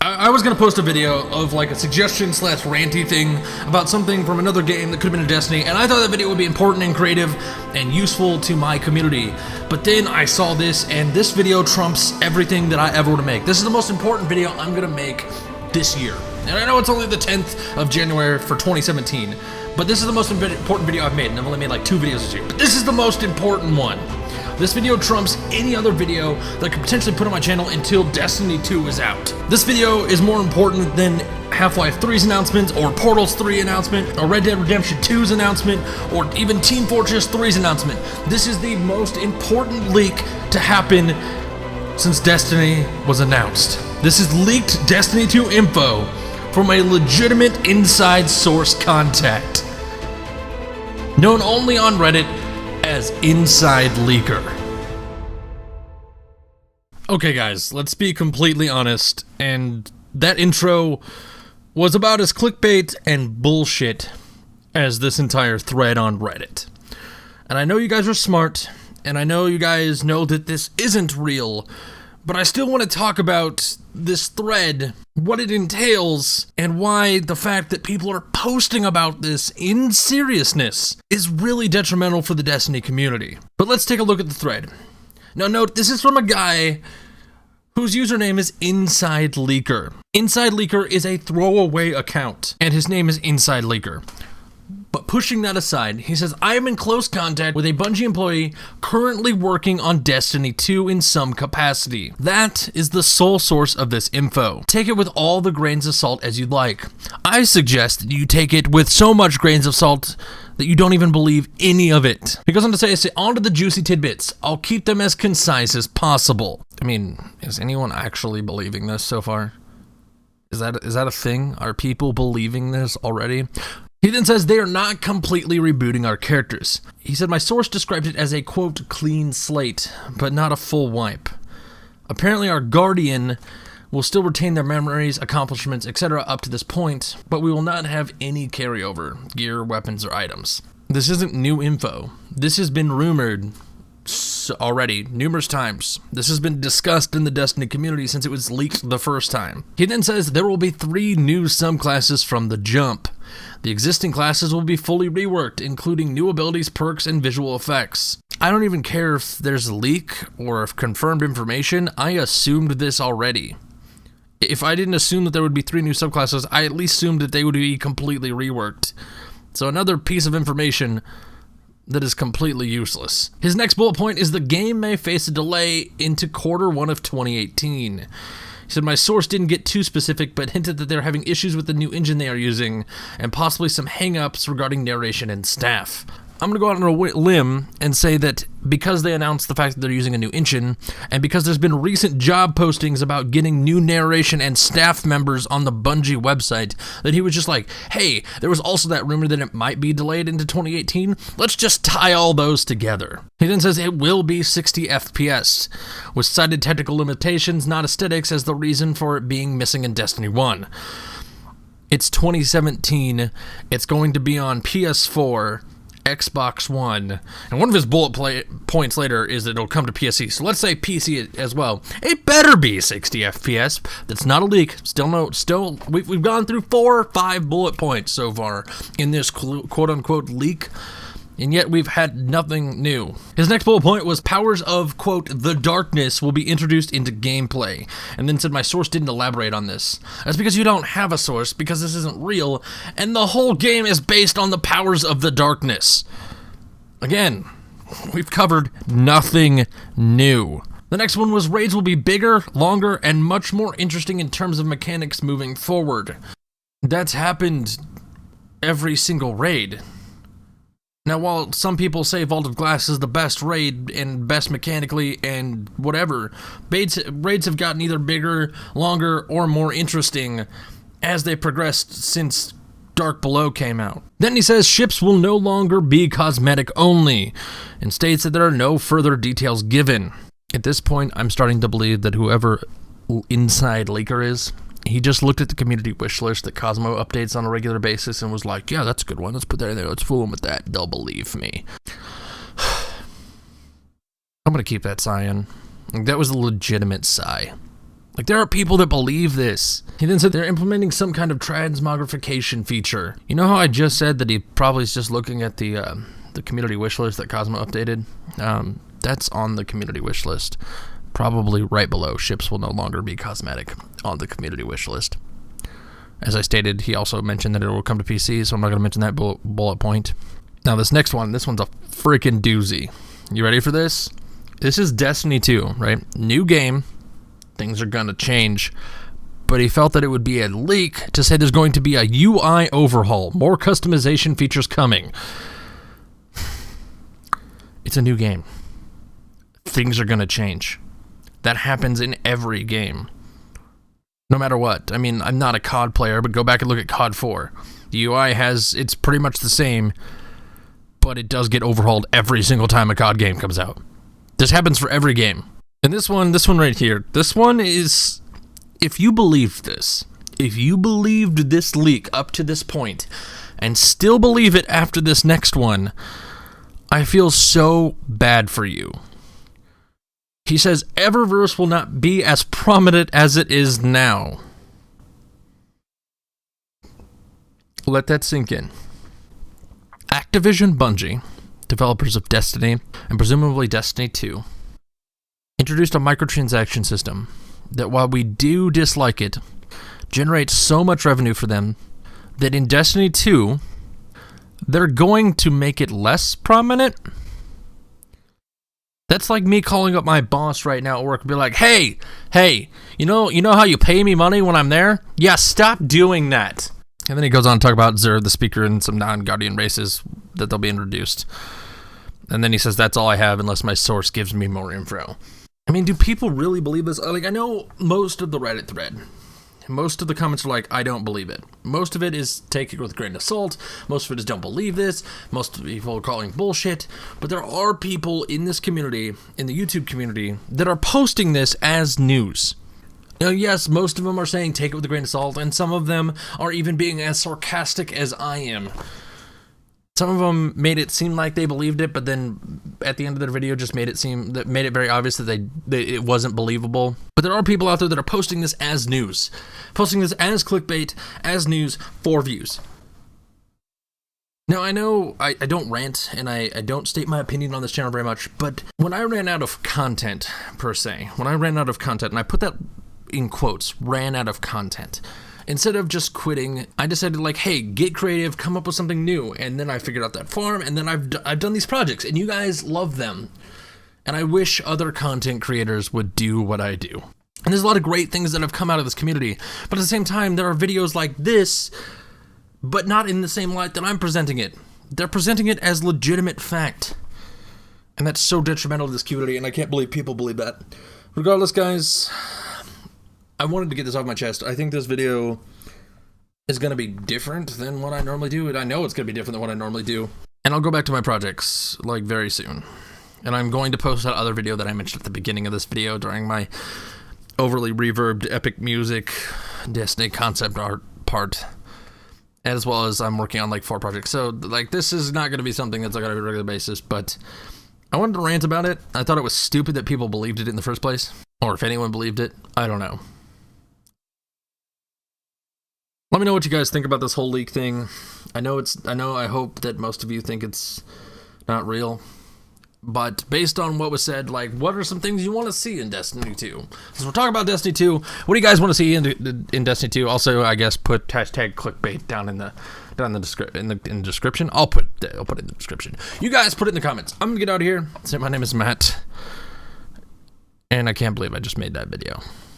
I was gonna post a video of like a suggestion slash ranty thing about something from another game that could have been a Destiny, and I thought that video would be important and creative and useful to my community. But then I saw this, and this video trumps everything that I ever want to make. This is the most important video I'm gonna make this year. And I know it's only the 10th of January for 2017, but this is the most important video I've made, and I've only made like 2 videos this year. But this is the most important one. This video trumps any other video that I could potentially put on my channel until Destiny 2 is out. This video is more important than Half-Life 3's announcement, or Portals 3 announcement, or Red Dead Redemption 2's announcement, or even Team Fortress 3's announcement. This is the most important leak to happen since Destiny was announced. This is leaked Destiny 2 info from a legitimate inside source contact, known only on Reddit as Inside Leaker. Okay guys, let's be completely honest, and that intro was about as clickbait and bullshit as this entire thread on Reddit. And I know you guys are smart, and I know you guys know that this isn't real, but I still want to talk about this thread, what it entails, and why the fact that people are posting about this in seriousness is really detrimental for the Destiny community. But let's take a look at the thread. Now note, this is from a guy whose username is Inside Leaker. Inside Leaker is a throwaway account, and his name is Inside Leaker. But pushing that aside, he says, I am in close contact with a Bungie employee currently working on Destiny 2 in some capacity. That is the sole source of this info. Take it with all the grains of salt as you'd like. I suggest that you take it with so much grains of salt that you don't even believe any of it. He goes on to say, on to the juicy tidbits. I'll keep them as concise as possible. I mean, is anyone actually believing this so far? Is that a thing? Are people believing this already? He then says they are not completely rebooting our characters. He said, my source described it as a, quote, clean slate, but not a full wipe. Apparently our Guardian will still retain their memories, accomplishments, etc. up to this point, but we will not have any carryover, gear, weapons, or items. This isn't new info. This has been rumored already numerous times. This has been discussed in the Destiny community since it was leaked the first time. He then says there will be 3 new subclasses from the jump. The existing classes will be fully reworked, including new abilities, perks, and visual effects. I don't even care if there's a leak or if confirmed information. I assumed this already. If I didn't assume that there would be 3 new subclasses, I at least assumed that they would be completely reworked. So another piece of information that is completely useless. His next bullet point is the game may face a delay into Q1 of 2018. He said, my source didn't get too specific, but hinted that they're having issues with the new engine they are using, and possibly some hang-ups regarding narration and staff. I'm going to go out on a limb and say that because they announced the fact that they're using a new engine, and because there's been recent job postings about getting new narration and staff members on the Bungie website, that he was just like, hey, there was also that rumor that it might be delayed into 2018. Let's just tie all those together. He then says it will be 60 FPS, with cited technical limitations, not aesthetics, as the reason for it being missing in Destiny 1. It's 2017. It's going to be on PS4, Xbox One, and one of his bullet points later is that it'll come to PSC. So let's say PC as well. It better be 60 FPS. That's not a leak. We've gone through 4 or 5 bullet points so far in this quote-unquote leak, and yet we've had nothing new. His next bullet point was powers of, quote, the darkness will be introduced into gameplay, and then said my source didn't elaborate on this. That's because you don't have a source, because this isn't real, and the whole game is based on the powers of the darkness. Again, we've covered nothing new. The next one was raids will be bigger, longer, and much more interesting in terms of mechanics moving forward. That's happened every single raid. Now, while some people say Vault of Glass is the best raid and best mechanically and whatever, raids have gotten either bigger, longer, or more interesting as they progressed since Dark Below came out. Then he says ships will no longer be cosmetic only, and states that there are no further details given. At this point, I'm starting to believe that whoever Inside Leaker is, he just looked at the community wish list that Cosmo updates on a regular basis and was like, yeah, that's a good one. Let's put that in there. Let's fool them with that. They'll believe me. I'm going to keep that sigh in. That was a legitimate sigh. Like, there are people that believe this. He then said they're implementing some kind of transmogrification feature. You know how I just said that he probably is just looking at the community wish list that Cosmo updated? That's on the community wish list. Probably right below. Ships will no longer be cosmetic on the community wish list. As I stated, he also mentioned that it will come to PC, so I'm not going to mention that bullet point. Now, this next one, this one's a freaking doozy. You ready for this? This is Destiny 2, right? New game. Things are going to change. But he felt that it would be a leak to say there's going to be a UI overhaul. More customization features coming. It's a new game. Things are going to change. That happens in every game. No matter what. I mean, I'm not a COD player, but go back and look at COD 4. The UI it's pretty much the same, but it does get overhauled every single time a COD game comes out. This happens for every game. And this one right here, this one is, if you believed this, if you believed this leak up to this point, and still believe it after this next one, I feel so bad for you. He says, Eververse will not be as prominent as it is now. Let that sink in. Activision Bungie, developers of Destiny, and presumably Destiny 2, introduced a microtransaction system that, while we do dislike it, generates so much revenue for them that in Destiny 2, they're going to make it less prominent. That's like me calling up my boss right now at work and be like, hey, you know how you pay me money when I'm there? Yeah, stop doing that. And then he goes on to talk about Xur, the speaker, and some non-Guardian races that they'll be introduced. And then he says, that's all I have unless my source gives me more info. I mean, do people really believe this? Like, I know most of the Reddit thread, most of the comments are like, I don't believe it. Most of it is take it with a grain of salt. Most of it is don't believe this. Most of people are calling bullshit. But there are people in this community, in the YouTube community, that are posting this as news. Now, yes, most of them are saying take it with a grain of salt, and some of them are even being as sarcastic as I am. Some of them made it seem like they believed it, but then at the end of their video just made it very obvious that it wasn't believable. But there are people out there that are posting this as news, posting this as clickbait, as news for views. Now, I know I don't rant and I don't state my opinion on this channel very much, but when I ran out of content, per se, when I ran out of content, and I put that in quotes, ran out of content, instead of just quitting, I decided, like, hey, get creative, come up with something new. And then I figured out that farm, and then I've done these projects, and you guys love them. And I wish other content creators would do what I do. And there's a lot of great things that have come out of this community. But at the same time, there are videos like this, but not in the same light that I'm presenting it. They're presenting it as legitimate fact. And that's so detrimental to this community, and I can't believe people believe that. Regardless, guys, I wanted to get this off my chest. I think this video is going to be different than what I normally do, and I know it's going to be different than what I normally do. And I'll go back to my projects, like, very soon. And I'm going to post that other video that I mentioned at the beginning of this video during my overly reverbed epic music Destiny concept art part, as well as I'm working on, like, 4 projects. So, like, this is not going to be something that's, like, on a regular basis, but I wanted to rant about it. I thought it was stupid that people believed it in the first place, or if anyone believed it, I don't know. Let me know what you guys think about this whole leak thing. I hope that most of you think it's not real. But based on what was said, like, what are some things you want to see in Destiny 2? Since we're talking about Destiny 2, what do you guys want to see in Destiny 2? Also, I guess put hashtag clickbait down in the description. I'll put it in the description. You guys put it in the comments. I'm gonna get out of here. Say my name is Matt, and I can't believe I just made that video.